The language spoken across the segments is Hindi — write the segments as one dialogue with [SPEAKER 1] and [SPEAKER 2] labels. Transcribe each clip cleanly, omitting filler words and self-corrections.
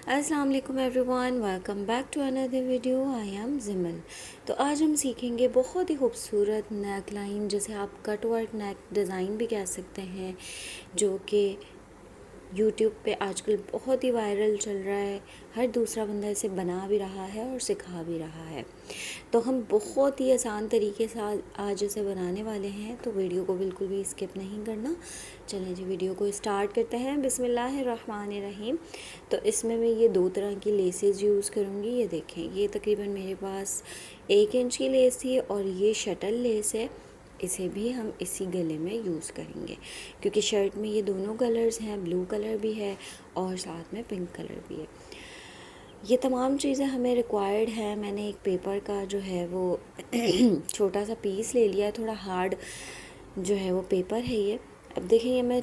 [SPEAKER 1] अस्सलाम वालेकुम everyone, welcome back to another video. I am Jimal. तो आज हम सीखेंगे बहुत ही खूबसूरत नेक लाइन, जिसे आप कट वर्क नेक डिज़ाइन भी कह सकते हैं, जो कि यूट्यूब पे आजकल बहुत ही वायरल चल रहा है। हर दूसरा बंदा इसे बना भी रहा है और सिखा भी रहा है। तो हम बहुत ही आसान तरीके से आज इसे बनाने वाले हैं, तो वीडियो को बिल्कुल भी स्किप नहीं करना। चलें जी, वीडियो को स्टार्ट करते हैं। बिस्मिल्लाहिर्रहमानिर्रहीम। तो इसमें मैं ये 2 तरह की लेसेस यूज़ करूँगी। ये देखें, ये तकरीबन मेरे पास 1 इंच की लेस थी और ये शटल लेस है। इसे भी हम इसी गले में यूज़ करेंगे, क्योंकि शर्ट में ये दोनों कलर्स हैं, ब्लू कलर भी है और साथ में पिंक कलर भी है। ये तमाम चीज़ें हमें रिक्वायर्ड है। मैंने एक पेपर का जो है वो छोटा सा पीस ले लिया है, थोड़ा हार्ड जो है वो पेपर है ये। अब देखिए, ये मैं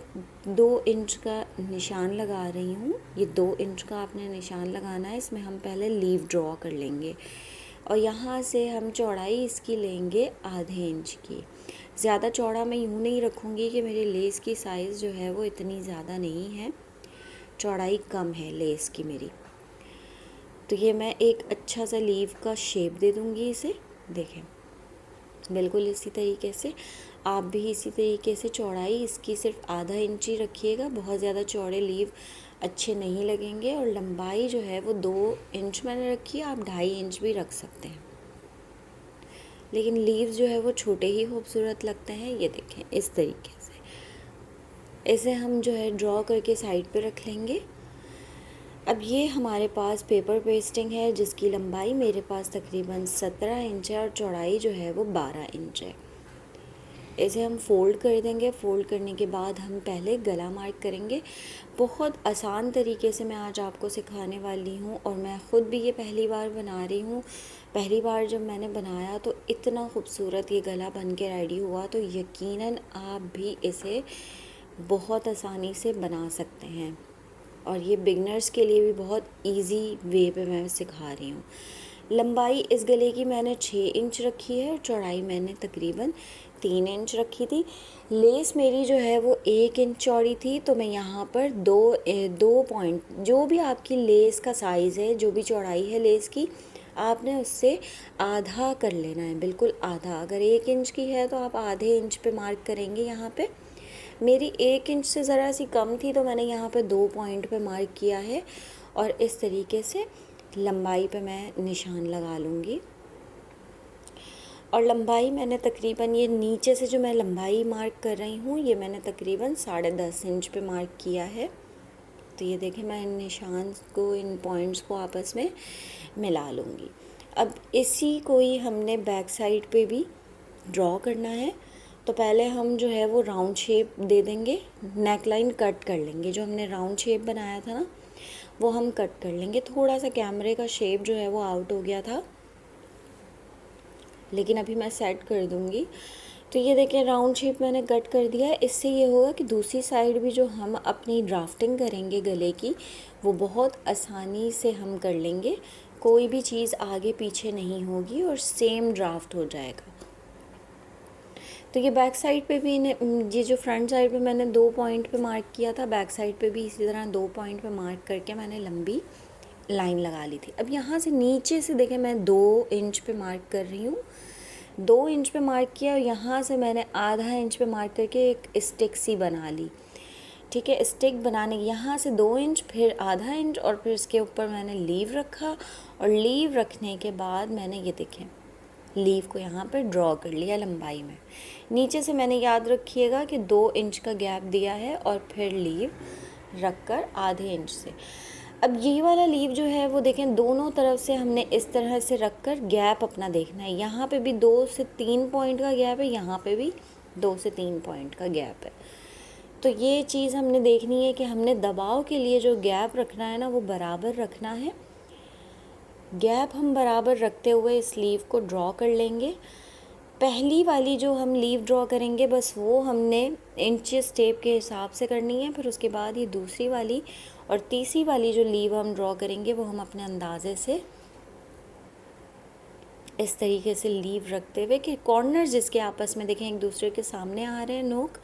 [SPEAKER 1] 2 इंच का निशान लगा रही हूँ। ये 2 इंच का आपने निशान लगाना है। इसमें हम पहले लीव ड्रॉ कर लेंगे और यहाँ से हम चौड़ाई इसकी लेंगे आधे इंच की। ज़्यादा चौड़ा मैं यूँ नहीं रखूँगी कि मेरी लेस की साइज़ जो है वो इतनी ज़्यादा नहीं है, चौड़ाई कम है लेस की मेरी। तो ये मैं एक अच्छा सा लीव का शेप दे दूँगी इसे। देखें, बिल्कुल इसी तरीके से आप भी इसी तरीके से चौड़ाई इसकी सिर्फ आधा इंच ही रखिएगा। बहुत ज़्यादा चौड़े लीव अच्छे नहीं लगेंगे। और लंबाई जो है वो 2 इंच मैंने रखी है, आप 2.5 इंच भी रख सकते हैं, लेकिन लीव्स जो है वो छोटे ही खूबसूरत लगते हैं। ये देखें, इस तरीके से इसे हम जो है ड्रॉ करके साइड पे रख लेंगे। अब ये हमारे पास पेपर पेस्टिंग है, जिसकी लंबाई मेरे पास तकरीबन 17 इंच है और चौड़ाई जो है वो 12 इंच है। इसे हम फ़ोल्ड कर देंगे। फ़ोल्ड करने के बाद हम पहले गला मार्क करेंगे। बहुत आसान तरीके से मैं आज आपको सिखाने वाली हूँ और मैं ख़ुद भी ये पहली बार बना रही हूँ। पहली बार जब मैंने बनाया तो इतना खूबसूरत ये गला बन के रेडी हुआ, तो यकीनन आप भी इसे बहुत आसानी से बना सकते हैं। और ये बिगनर्स के लिए भी बहुत इजी वे पे मैं सिखा रही हूँ। लंबाई इस गले की मैंने 6 इंच रखी है और चौड़ाई मैंने तकरीबन 3 इंच रखी थी। लेस मेरी जो है वो 1 इंच चौड़ी थी, तो मैं यहाँ पर दो पॉइंट, जो भी आपकी लेस का साइज़ है, जो भी चौड़ाई है लेस की, आपने उससे आधा कर लेना है, बिल्कुल आधा। अगर 1 इंच की है तो आप आधे इंच पे मार्क करेंगे। यहाँ पे मेरी 1 इंच से ज़रा सी कम थी, तो मैंने यहाँ पे 2 पॉइंट पे मार्क किया है और इस तरीके से लंबाई पे मैं निशान लगा लूँगी। और लंबाई मैंने तकरीबन, ये नीचे से जो मैं लंबाई मार्क कर रही हूँ, ये मैंने तकरीबन 10.5 इंच पे मार्क किया है। तो ये देखें, मैं इन निशान को, इन पॉइंट्स को आपस में मिला लूँगी। अब इसी को ही हमने बैक साइड पे भी ड्रॉ करना है। तो पहले हम जो है वो राउंड शेप दे देंगे, नेक लाइन कट कर लेंगे। जो हमने राउंड शेप बनाया था ना, वो हम कट कर लेंगे। थोड़ा सा कैमरे का शेप जो है वो आउट हो गया था, लेकिन अभी मैं सेट कर दूँगी। तो ये देखें, राउंड शेप मैंने कट कर दिया है। इससे ये होगा कि दूसरी साइड भी जो हम अपनी ड्राफ्टिंग करेंगे गले की, वो बहुत आसानी से हम कर लेंगे। कोई भी चीज़ आगे पीछे नहीं होगी और सेम ड्राफ्ट हो जाएगा। तो ये बैक साइड पे भी ये जो फ्रंट साइड पे मैंने 2 पॉइंट पे मार्क किया था, बैक साइड पे भी इसी तरह 2 पॉइंट पे मार्क करके मैंने लंबी लाइन लगा ली थी। अब यहाँ से नीचे से देखें, मैं 2 इंच पे मार्क कर रही हूँ। 2 इंच पे मार्क किया और यहाँ से मैंने आधा इंच पे मार्क करके एक स्टिक सी बना ली। ठीक है, स्टिक बनाने यहाँ से 2 इंच, फिर आधा इंच और फिर इसके ऊपर मैंने लीव रखा। और लीव रखने के बाद मैंने ये देखें, लीव को यहाँ पर ड्रॉ कर लिया लंबाई में। नीचे से मैंने, याद रखिएगा कि 2 इंच का गैप दिया है और फिर लीव रखकर आधे इंच से। अब ये वाला लीव जो है वो देखें, दोनों तरफ से हमने इस तरह से रखकर गैप अपना देखना है। यहाँ पे भी 2 से 3 पॉइंट का गैप है, यहाँ पे भी 2 से 3 पॉइंट का गैप है। तो ये चीज़ हमने देखनी है कि हमने दबाव के लिए जो गैप रखना है ना, वो बराबर रखना है। गैप हम बराबर रखते हुए इस लीव को ड्रॉ कर लेंगे। पहली वाली जो हम लीव ड्रॉ करेंगे, बस वो हमने इंचेस टेप के हिसाब से करनी है। फिर उसके बाद ये दूसरी वाली और तीसरी वाली जो लीव हम ड्रॉ करेंगे, वो हम अपने अंदाजे से इस तरीके से लीव रखते हुए कि कॉर्नर जिसके आपस में देखें एक दूसरे के सामने आ रहे हैं, नोक,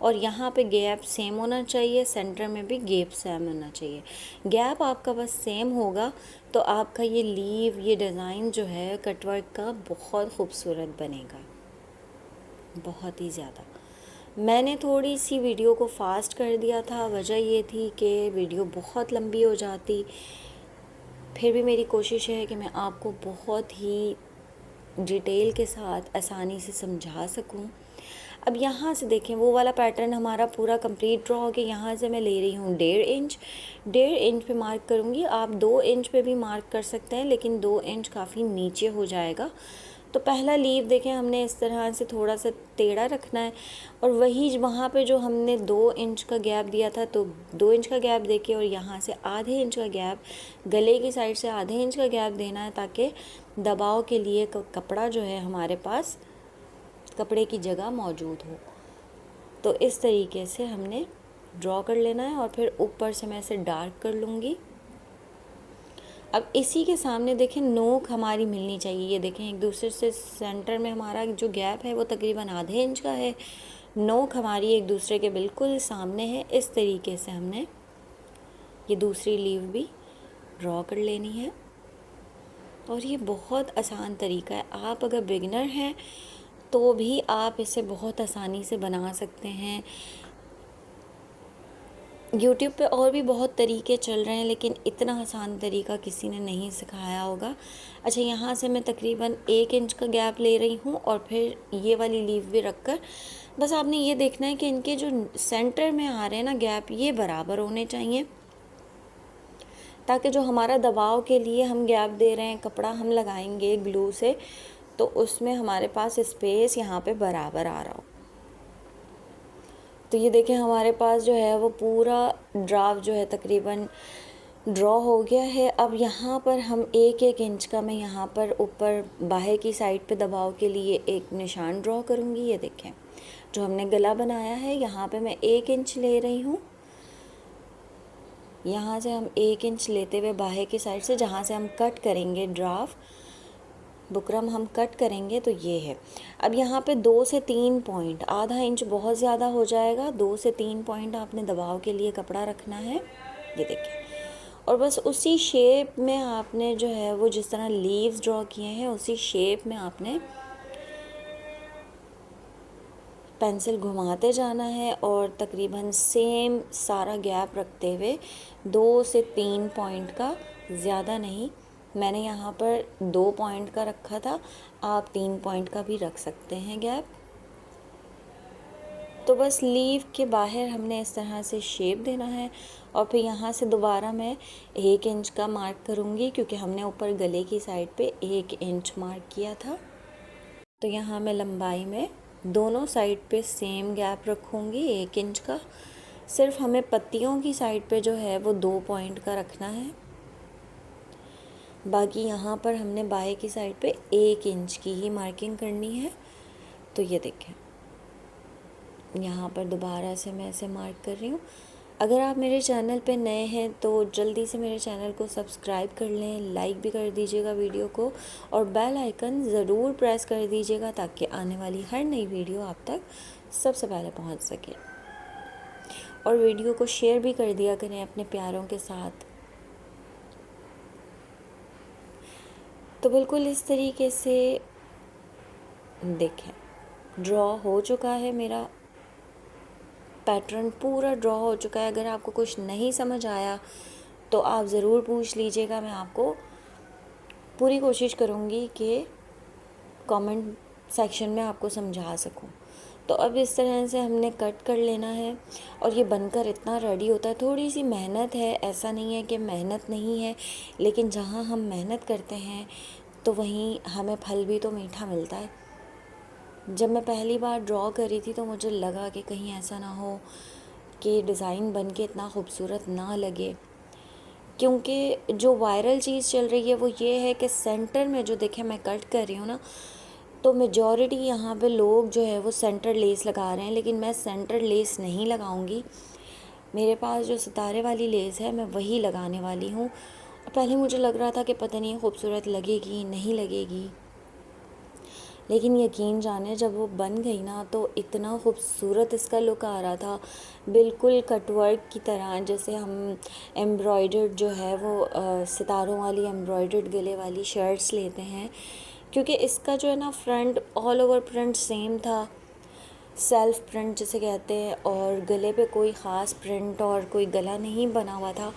[SPEAKER 1] और यहाँ पे गैप सेम होना चाहिए, सेंटर में भी गैप सेम होना चाहिए। गैप आपका बस सेम होगा तो आपका ये लीव, ये डिज़ाइन जो है कटवर्क का बहुत खूबसूरत बनेगा, बहुत ही ज़्यादा। मैंने थोड़ी सी वीडियो को फास्ट कर दिया था, वजह ये थी कि वीडियो बहुत लंबी हो जाती। फिर भी मेरी कोशिश है कि मैं आपको बहुत ही डिटेल के साथ आसानी से समझा सकूं। अब यहाँ से देखें, वो वाला पैटर्न हमारा पूरा कंप्लीट ड्रॉ हो गया। यहाँ से मैं ले रही हूँ 1.5 इंच, 1.5 इंच पे मार्क करूँगी। आप 2 इंच पे भी मार्क कर सकते हैं, लेकिन 2 इंच काफ़ी नीचे हो जाएगा। तो पहला लीव देखें हमने इस तरह से थोड़ा सा टेढ़ा रखना है, और वही वहाँ पे जो हमने 2 इंच का गैप दिया था, तो 2 इंच का गैप देके और यहाँ से आधे इंच का गैप, गले की साइड से आधे इंच का गैप देना है, ताकि दबाव के लिए कपड़ा जो है हमारे पास कपड़े की जगह मौजूद हो। तो इस तरीके से हमने ड्रॉ कर लेना है, और फिर ऊपर से मैं इसे डार्क कर लूँगी। अब इसी के सामने देखें नोक हमारी मिलनी चाहिए। ये देखें एक दूसरे से सेंटर में हमारा जो गैप है वो तकरीबन आधे इंच का है। नोक हमारी एक दूसरे के बिल्कुल सामने है। इस तरीके से हमने ये दूसरी लीव भी ड्रॉ कर लेनी है, और ये बहुत आसान तरीका है। आप अगर बिगिनर हैं तो भी आप इसे बहुत आसानी से बना सकते हैं। यूट्यूब पे और भी बहुत तरीके चल रहे हैं, लेकिन इतना आसान तरीका किसी ने नहीं सिखाया होगा। अच्छा, यहाँ से मैं तकरीबन 1 इंच का गैप ले रही हूँ, और फिर ये वाली लीव भी रखकर बस आपने ये देखना है कि इनके जो सेंटर में आ रहे हैं ना गैप, ये बराबर होने चाहिए, ताकि जो हमारा दबाव के लिए हम गैप दे रहे हैं, कपड़ा हम लगाएंगे ग्लू से, तो उसमें हमारे पास स्पेस यहाँ पे बराबर आ रहा हो। तो ये देखें हमारे पास जो है वो पूरा ड्राफ्ट जो है तकरीबन ड्रॉ हो गया है। अब यहाँ पर हम 1-1 इंच का, मैं यहाँ पर ऊपर बाहर की साइड पे दबाव के लिए एक निशान ड्रॉ करूँगी। ये देखें जो हमने गला बनाया है, यहाँ पे मैं 1 इंच ले रही हूँ। यहाँ से हम 1 इंच लेते हुए बाहर की साइड से, जहाँ से हम कट करेंगे ड्राफ्ट, बुकरम हम कट करेंगे, तो ये है। अब यहाँ पे 2 से 3 पॉइंट, आधा इंच बहुत ज़्यादा हो जाएगा, 2 से 3 पॉइंट आपने दबाव के लिए कपड़ा रखना है। ये देखिए, और बस उसी शेप में आपने जो है वो जिस तरह लीव्स ड्रॉ किए हैं, उसी शेप में आपने पेंसिल घुमाते जाना है, और तकरीबन सेम सारा गैप रखते हुए 2 से 3 पॉइंट का, ज़्यादा नहीं। मैंने यहाँ पर 2 पॉइंट का रखा था, आप 3 पॉइंट का भी रख सकते हैं गैप। तो बस लीव के बाहर हमने इस तरह से शेप देना है, और फिर यहाँ से दोबारा मैं 1 इंच का मार्क करूँगी, क्योंकि हमने ऊपर गले की साइड पे 1 इंच मार्क किया था। तो यहाँ मैं लंबाई में दोनों साइड पे सेम गैप रखूँगी 1 इंच का। सिर्फ हमें पत्तियों की साइड पे जो है वो 2 पॉइंट का रखना है, बाकी यहाँ पर हमने बाएं की साइड पे 1 इंच की ही मार्किंग करनी है। तो ये देखें, यहाँ पर दोबारा से मैं इसे मार्क कर रही हूँ। अगर आप मेरे चैनल पे नए हैं तो जल्दी से मेरे चैनल को सब्सक्राइब कर लें, लाइक भी कर दीजिएगा वीडियो को, और बेल आइकन ज़रूर प्रेस कर दीजिएगा, ताकि आने वाली हर नई वीडियो आप तक सबसे पहले पहुँच सके। और वीडियो को शेयर भी कर दिया करें अपने प्यारों के साथ। तो बिल्कुल इस तरीके से देखें, ड्रॉ हो चुका है मेरा पैटर्न, पूरा ड्रॉ हो चुका है। अगर आपको कुछ नहीं समझ आया तो आप ज़रूर पूछ लीजिएगा, मैं आपको पूरी कोशिश करूँगी कि कमेंट सेक्शन में आपको समझा सकूँ। तो अब इस तरह से हमने कट कर लेना है, और ये बनकर इतना रेडी होता है। थोड़ी सी मेहनत है, ऐसा नहीं है कि मेहनत नहीं है, लेकिन जहाँ हम मेहनत करते हैं तो वहीं हमें फल भी तो मीठा मिलता है। जब मैं पहली बार ड्रॉ करी थी तो मुझे लगा कि कहीं ऐसा ना हो कि डिज़ाइन बन के इतना खूबसूरत ना लगे, क्योंकि जो वायरल चीज़ चल रही है वो ये है कि सेंटर में जो देखें मैं कट कर रही हूँ ना, तो मेजॉरिटी यहाँ पे लोग जो है वो सेंटर लेस लगा रहे हैं, लेकिन मैं सेंटर लेस नहीं लगाऊंगी। मेरे पास जो सितारे वाली लेस है मैं वही लगाने वाली हूँ। पहले मुझे लग रहा था कि पता नहीं खूबसूरत लगेगी नहीं लगेगी, लेकिन यकीन जाने जब वो बन गई ना तो इतना खूबसूरत इसका लुक आ रहा था, बिल्कुल कटवर्क की तरह। जैसे हम एम्ब्रॉयडर्ड जो है वो सितारों वाली एम्ब्रॉयडर्ड गले वाली शर्ट्स लेते हैं, क्योंकि इसका जो है ना front all over print same था, सेल्फ प्रिंट जिसे कहते हैं, और गले पे कोई ख़ास प्रिंट और कोई गला नहीं बना हुआ था।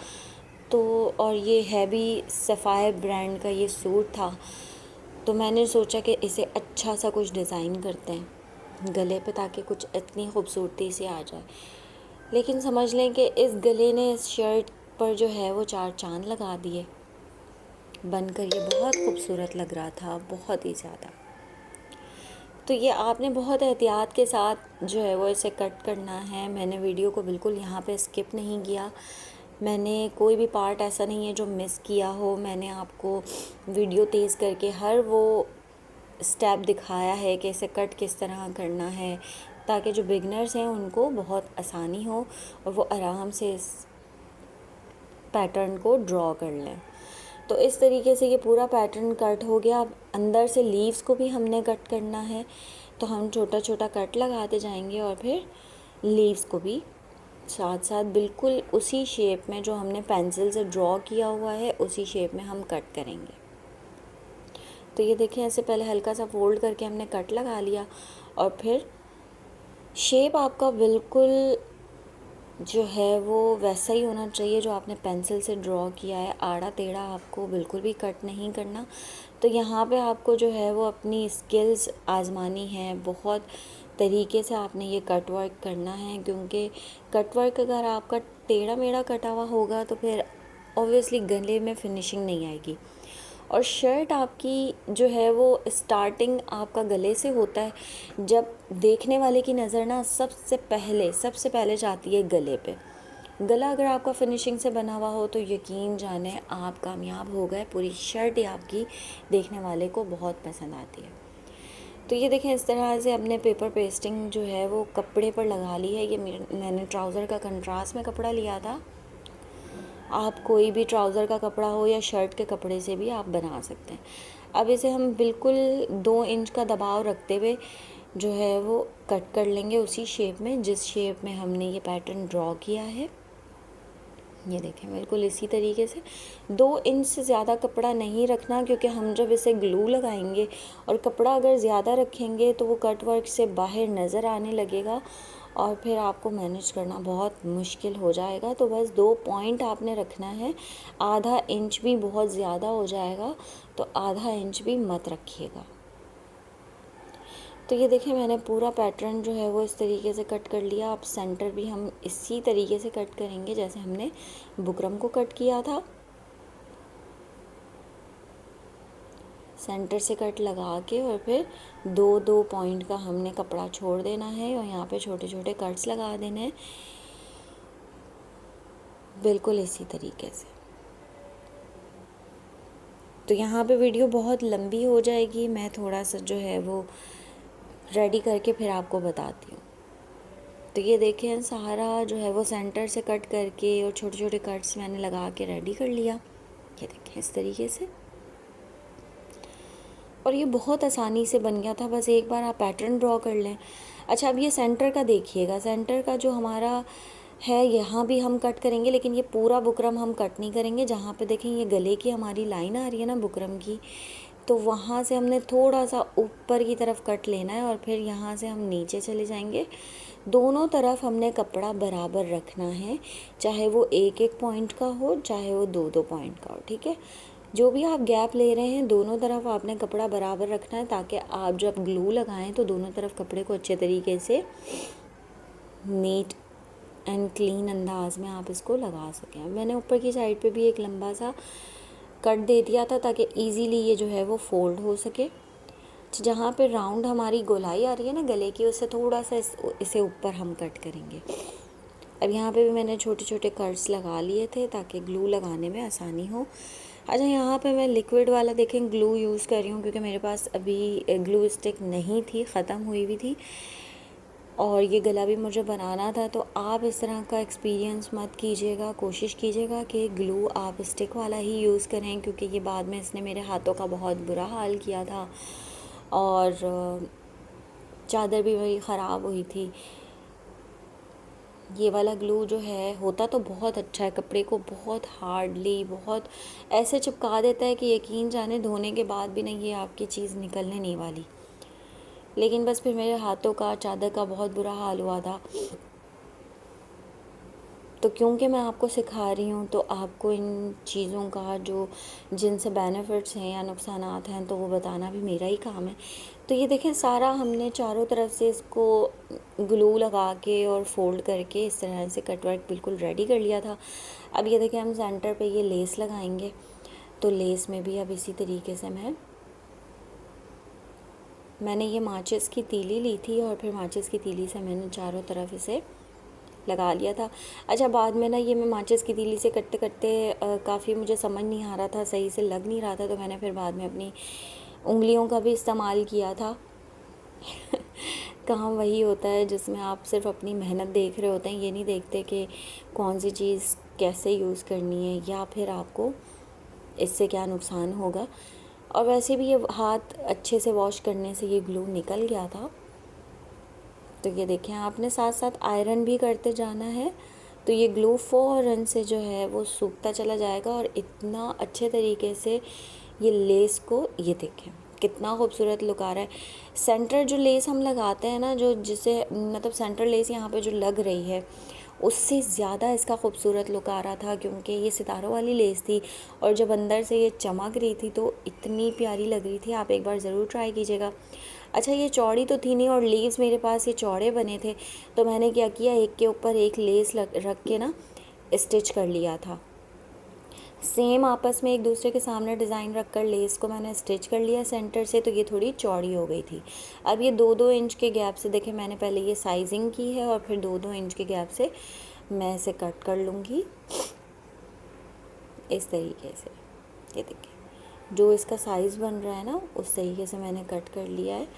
[SPEAKER 1] तो और ये हैवी सफ़ायर ब्रांड का ये सूट था, तो मैंने सोचा कि इसे अच्छा सा कुछ डिज़ाइन करते हैं गले पे, ताकि कुछ इतनी खूबसूरती से आ जाए। लेकिन समझ लें कि इस गले ने इस शर्ट पर जो है वो 4 चाँद लगा दिए। बनकर ये बहुत खूबसूरत लग रहा था, बहुत ही ज़्यादा। तो ये आपने बहुत एहतियात के साथ जो है वो इसे कट करना है। मैंने वीडियो को बिल्कुल यहाँ पे स्किप नहीं किया, मैंने कोई भी पार्ट ऐसा नहीं है जो मिस किया हो। मैंने आपको वीडियो तेज़ करके हर वो स्टेप दिखाया है कि इसे कट किस तरह करना है, ताकि जो बिगनर्स हैं उनको बहुत आसानी हो और वो आराम से इस पैटर्न को ड्रॉ कर लें। तो इस तरीके से ये पूरा पैटर्न कट हो गया। अब अंदर से लीव्स को भी हमने कट करना है, तो हम छोटा छोटा कट लगाते जाएंगे और फिर लीव्स को भी साथ साथ बिल्कुल उसी शेप में जो हमने पेंसिल से ड्रॉ किया हुआ है उसी शेप में हम कट करेंगे। तो ये देखें, ऐसे पहले हल्का सा फोल्ड करके हमने कट लगा लिया और फिर शेप आपका बिल्कुल जो है वो वैसा ही होना चाहिए जो आपने पेंसिल से ड्रॉ किया है। आड़ा टेढ़ा आपको बिल्कुल भी कट नहीं करना। तो यहाँ पे आपको जो है वो अपनी स्किल्स आजमानी है, बहुत तरीके से आपने ये कट वर्क करना है, क्योंकि कट वर्क अगर आपका टेढ़ा मेढ़ा कटा हुआ होगा तो फिर ऑब्वियसली गले में फिनिशिंग नहीं आएगी। और शर्ट आपकी जो है वो स्टार्टिंग आपका गले से होता है। जब देखने वाले की नज़र ना सबसे पहले जाती है गले पे। गला अगर आपका फिनिशिंग से बना हुआ हो तो यकीन जाने आप कामयाब हो गए, पूरी शर्ट ही आपकी देखने वाले को बहुत पसंद आती है। तो ये देखें, इस तरह से अपने पेपर पेस्टिंग जो है वो कपड़े पर लगा ली है। ये मैंने ट्राउज़र का कंट्रास्ट में कपड़ा लिया था। आप कोई भी ट्राउज़र का कपड़ा हो या शर्ट के कपड़े से भी आप बना सकते हैं। अब इसे हम बिल्कुल 2 इंच का दबाव रखते हुए जो है वो कट कर लेंगे उसी शेप में जिस शेप में हमने ये पैटर्न ड्रॉ किया है। ये देखें, बिल्कुल इसी तरीके से 2 इंच से ज़्यादा कपड़ा नहीं रखना, क्योंकि हम जब इसे ग्लू लगाएंगे और कपड़ा अगर ज़्यादा रखेंगे तो वो कट वर्क से बाहर नज़र आने लगेगा और फिर आपको मैनेज करना बहुत मुश्किल हो जाएगा। तो बस 2 पॉइंट आपने रखना है। आधा इंच भी बहुत ज़्यादा हो जाएगा, तो आधा इंच भी मत रखिएगा। तो ये देखें, मैंने पूरा पैटर्न जो है वो इस तरीके से कट कर लिया। अब सेंटर भी हम इसी तरीके से कट करेंगे जैसे हमने बुकरम को कट किया था। सेंटर से कट लगा के और फिर 2-2 पॉइंट का हमने कपड़ा छोड़ देना है और यहाँ पे छोटे छोटे कट्स लगा देने हैं, बिल्कुल इसी तरीके से। तो यहाँ पे वीडियो बहुत लंबी हो जाएगी, मैं थोड़ा सा जो है वो रेडी करके फिर आपको बताती हूँ। तो ये देखें, सारा जो है वो सेंटर से कट करके और छोटे छोटे कट्स मैंने लगा के रेडी कर लिया। ये देखें इस तरीके से, और ये बहुत आसानी से बन गया था। बस एक बार आप पैटर्न ड्रॉ कर लें। अच्छा, अब ये सेंटर का देखिएगा, सेंटर का जो हमारा है यहाँ भी हम कट करेंगे, लेकिन ये पूरा बुकरम हम कट नहीं करेंगे। जहाँ पे देखें ये गले की हमारी लाइन आ रही है ना बुकरम की, तो वहाँ से हमने थोड़ा सा ऊपर की तरफ कट लेना है और फिर यहाँ से हम नीचे चले जाएंगे। दोनों तरफ हमने कपड़ा बराबर रखना है, चाहे वो 1-1 पॉइंट का हो, चाहे वो 2-2 पॉइंट का हो, ठीक है। जो भी आप गैप ले रहे हैं दोनों तरफ आपने कपड़ा बराबर रखना है, ताकि आप जब ग्लू लगाएं तो दोनों तरफ कपड़े को अच्छे तरीके से नीट एंड क्लीन अंदाज में आप इसको लगा सकें। मैंने ऊपर की साइड पे भी एक लंबा सा कट दे दिया था ताकि इजीली ये जो है वो फोल्ड हो सके। जहाँ पे राउंड हमारी गोलाई आ रही है ना गले की, उससे थोड़ा सा इसे ऊपर हम कट करेंगे। अब यहाँ पे भी मैंने छोटे छोटे कट्स लगा लिए थे ताकि ग्लू लगाने में आसानी हो। अच्छा, यहाँ पे मैं लिक्विड वाला देखें ग्लू यूज़ कर रही हूँ, क्योंकि मेरे पास अभी ग्लू स्टिक नहीं थी, ख़त्म हुई हुई थी और ये गला भी मुझे बनाना था। तो आप इस तरह का एक्सपीरियंस मत कीजिएगा, कोशिश कीजिएगा कि ग्लू आप स्टिक वाला ही यूज़ करें, क्योंकि ये बाद में इसने मेरे हाथों का बहुत बुरा हाल किया था और चादर भी मेरी ख़राब हुई थी। ये वाला ग्लू जो है होता तो बहुत अच्छा है, कपड़े को बहुत हार्डली, बहुत ऐसे चिपका देता है कि यकीन जाने धोने के बाद भी नहीं ये आपकी चीज़ निकलने नहीं वाली। लेकिन बस फिर मेरे हाथों का, चादर का बहुत बुरा हाल हुआ था। तो क्योंकि मैं आपको सिखा रही हूँ तो आपको इन चीज़ों का जो जिनसे बेनिफिट्स हैं या नुकसानात हैं तो वो बताना भी मेरा ही काम है। तो ये देखें, सारा हमने चारों तरफ से इसको ग्लू लगा के और फोल्ड करके इस तरह से कटवर्क बिल्कुल रेडी कर लिया था। अब ये देखें, हम सेंटर पे ये लेस लगाएंगे। तो लेस में भी अब इसी तरीके से मैंने ये माचिस की तीली ली थी और फिर माचिस की तीली से मैंने चारों तरफ इसे लगा लिया था। अच्छा, बाद में ना ये मैं माचिस की तीली से करते करते काफ़ी मुझे समझ नहीं आ रहा था, सही से लग नहीं रहा था, तो मैंने फिर बाद में अपनी उंगलियों का भी इस्तेमाल किया था। काम वही होता है जिसमें आप सिर्फ अपनी मेहनत देख रहे होते हैं, ये नहीं देखते कि कौन सी चीज़ कैसे यूज़ करनी है या फिर आपको इससे क्या नुकसान होगा। और वैसे भी ये हाथ अच्छे से वॉश करने से ये ग्लू निकल गया था। तो ये देखें, आपने साथ साथ आयरन भी करते जाना है, तो ये ग्लू फ़ौरन से जो है वो सूखता चला जाएगा और इतना अच्छे तरीके से ये लेस को, ये देखें कितना खूबसूरत लुक आ रहा है। सेंटर जो लेस हम लगाते हैं ना, जो जिसे मतलब सेंटर लेस यहाँ पे जो लग रही है उससे ज़्यादा इसका खूबसूरत लुक आ रहा था, क्योंकि ये सितारों वाली लेस थी और जब अंदर से ये चमक रही थी तो इतनी प्यारी लग रही थी। आप एक बार ज़रूर ट्राई कीजिएगा। अच्छा, ये चौड़ी तो थी नहीं और लीव्स मेरे पास ये चौड़े बने थे, तो मैंने क्या किया, एक के ऊपर एक लेस रख के ना स्टिच कर लिया था। सेम आपस में एक दूसरे के सामने डिज़ाइन रख कर लेस को मैंने स्टिच कर लिया सेंटर से, तो ये थोड़ी चौड़ी हो गई थी। अब ये 2-2 इंच के गैप से, देखें मैंने पहले ये साइजिंग की है और फिर 2-2 इंच के गैप से मैं इसे कट कर लूँगी इस तरीके से। ये देखिए, जो इसका साइज़ बन रहा है ना उस तरीके से मैंने कट कर लिया है।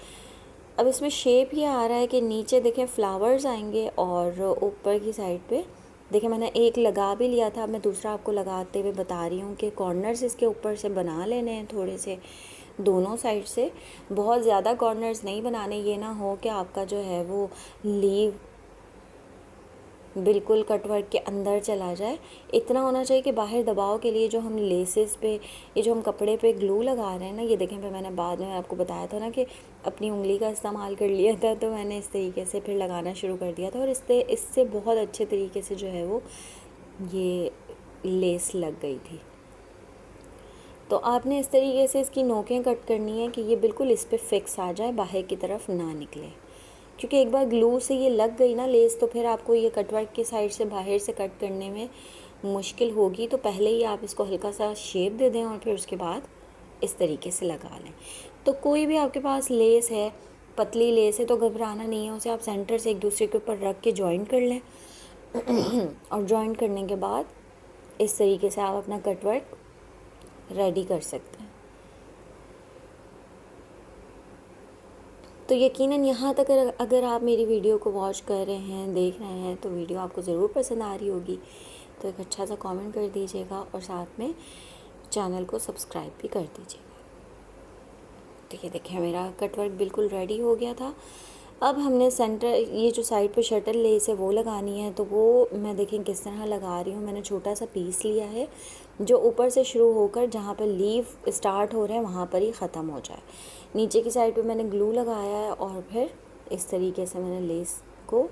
[SPEAKER 1] अब इसमें शेप ये आ रहा है कि नीचे देखें फ्लावर्स आएंगे और ऊपर की साइड पे देखिए मैंने एक लगा भी लिया था। मैं दूसरा आपको लगाते हुए बता रही हूँ कि कॉर्नर्स इसके ऊपर से बना लेने हैं थोड़े से, दोनों साइड से। बहुत ज़्यादा कॉर्नर्स नहीं बनाने, ये ना हो कि आपका जो है वो लीव बिल्कुल कटवर्क के अंदर चला जाए। इतना होना चाहिए कि बाहर दबाव के लिए जो हम लेसेस पे, ये जो हम कपड़े पे ग्लू लगा रहे हैं ना, ये देखें, फिर मैंने बाद में आपको बताया था ना कि अपनी उंगली का इस्तेमाल कर लिया था, तो मैंने इस तरीके से फिर लगाना शुरू कर दिया था और इससे बहुत अच्छे तरीके से जो है वो ये लेस लग गई थी। तो आपने इस तरीके से इसकी नोकें कट करनी है कि ये बिल्कुल इस पर फिक्स आ जाए, बाहर की तरफ ना निकले, क्योंकि एक बार ग्लू से ये लग गई ना लेस तो फिर आपको ये कटवर्क की साइड से बाहर से कट करने में मुश्किल होगी। तो पहले ही आप इसको हल्का सा शेप दे दें और फिर उसके बाद इस तरीके से लगा लें। तो कोई भी आपके पास लेस है, पतली लेस है, तो घबराना नहीं है, उसे आप सेंटर से एक दूसरे के ऊपर रख के जॉइन कर लें और जॉइन करने के बाद इस तरीके से आप अपना कटवर्क रेडी कर सकते हैं। तो यकीनन यहाँ तक अगर आप मेरी वीडियो को वॉच कर रहे हैं, देख रहे हैं, तो वीडियो आपको ज़रूर पसंद आ रही होगी। तो एक अच्छा सा कमेंट कर दीजिएगा और साथ में चैनल को सब्सक्राइब भी कर दीजिएगा। तो ये देखिए, मेरा कटवर्क बिल्कुल रेडी हो गया था। अब हमने सेंटर, ये जो साइड पे शटल लेस है वो लगानी है, तो वो मैं देखें किस तरह लगा रही हूँ। मैंने छोटा सा पीस लिया है जो ऊपर से शुरू होकर जहाँ पर लीव स्टार्ट हो रहे हैं वहाँ पर ही ख़त्म हो जाए। नीचे की साइड पे मैंने ग्लू लगाया है और फिर इस तरीके से मैंने लेस को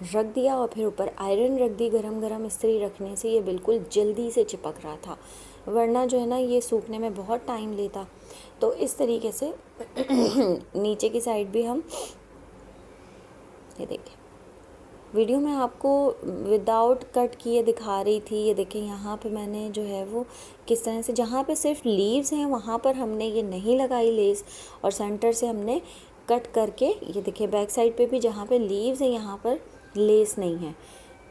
[SPEAKER 1] रख दिया और फिर ऊपर आयरन रख दी गरम गरम। इस्त्री रखने से ये बिल्कुल जल्दी से चिपक रहा था, वरना जो है ना ये सूखने में बहुत टाइम लेता। तो इस तरीके से नीचे की साइड भी हम, ये देखें, वीडियो में आपको विदाउट कट किए दिखा रही थी। ये देखें, यहाँ पे मैंने जो है वो किस तरह से, जहाँ पे सिर्फ लीव्स हैं वहाँ पर हमने ये नहीं लगाई लेस, और सेंटर से हमने कट करके, ये देखिए बैक साइड पे भी जहाँ पे लीव्स हैं यहाँ पर लेस नहीं है।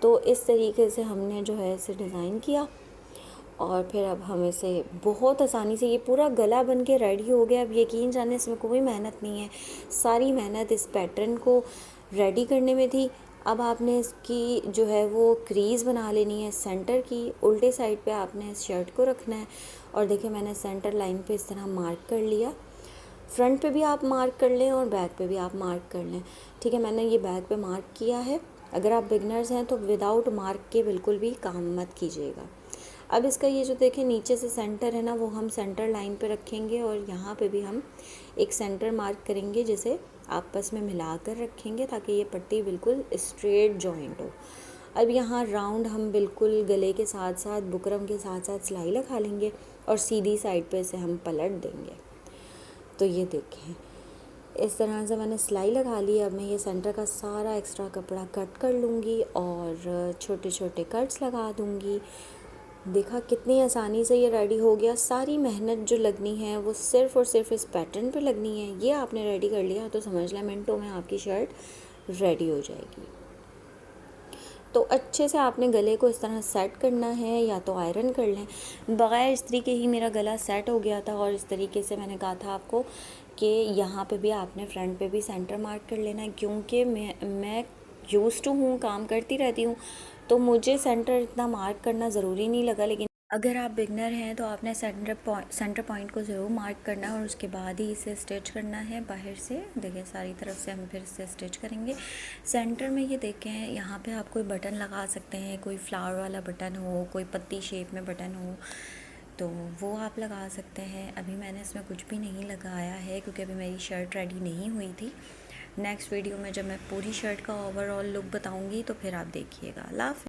[SPEAKER 1] तो इस तरीके से हमने जो है इसे डिज़ाइन किया और फिर अब हम इसे बहुत आसानी से, ये पूरा गला बन के रेडी हो गया। अब यकीन जाने इसमें कोई मेहनत नहीं है, सारी मेहनत इस पैटर्न को रेडी करने में थी। अब आपने इसकी जो है वो क्रीज़ बना लेनी है सेंटर की, उल्टे साइड पे आपने इस शर्ट को रखना है। और देखिए मैंने सेंटर लाइन पे इस तरह मार्क कर लिया फ्रंट पे भी आप मार्क कर लें और बैक पे भी आप मार्क कर लें। ठीक है, मैंने ये बैक पे मार्क किया है। अगर आप बिगनर्स हैं तो विदाउट मार्क के बिल्कुल भी काम मत कीजिएगा। अब इसका ये जो देखें नीचे से सेंटर है ना, वो हम सेंटर लाइन पे रखेंगे और यहाँ पे भी हम एक सेंटर मार्क करेंगे, जिसे आपस में मिला कर रखेंगे ताकि ये पट्टी बिल्कुल स्ट्रेट जॉइंट हो। अब यहाँ राउंड हम बिल्कुल गले के साथ साथ बुकरम के साथ साथ सिलाई लगा लेंगे और सीधी साइड पे इसे हम पलट देंगे। तो ये देखें, इस तरह से मैंने सिलाई लगा ली। अब मैं ये सेंटर का सारा एक्स्ट्रा कपड़ा कट कर लूँगी और छोटे छोटे कट्स लगा दूँगी। देखा कितनी आसानी से ये रेडी हो गया। सारी मेहनत जो लगनी है वो सिर्फ़ और सिर्फ इस पैटर्न पे लगनी है। ये आपने रेडी कर लिया तो समझ लें मिनटों में आपकी शर्ट रेडी हो जाएगी। तो अच्छे से आपने गले को इस तरह सेट करना है, या तो आयरन कर लें। बग़ैर इस्त्री के ही मेरा गला सेट हो गया था और इस तरीके से मैंने कहा था आपको कि यहाँ पे भी आपने फ्रंट पे भी सेंटर मार्क कर लेना है, क्योंकि मैं यूज़ टू हूँ, काम करती रहती हूँ, तो मुझे सेंटर इतना मार्क करना ज़रूरी नहीं लगा। लेकिन अगर आप बिगनर हैं तो आपने सेंटर पॉइंट को ज़रूर मार्क करना है और उसके बाद ही इसे स्टिच करना है बाहर से। देखिए सारी तरफ से हम फिर से स्टिच करेंगे। सेंटर में ये देखें, यहाँ पे आप कोई बटन लगा सकते हैं, कोई फ्लावर वाला बटन हो, कोई पत्ती शेप में बटन हो तो वो आप लगा सकते हैं। अभी मैंने इसमें कुछ भी नहीं लगाया है क्योंकि अभी मेरी शर्ट रेडी नहीं हुई थी। नेक्स्ट वीडियो में जब मैं पूरी शर्ट का ओवरऑल लुक बताऊँगी तो फिर आप देखिएगा। अल्लाह हाफ़िज़।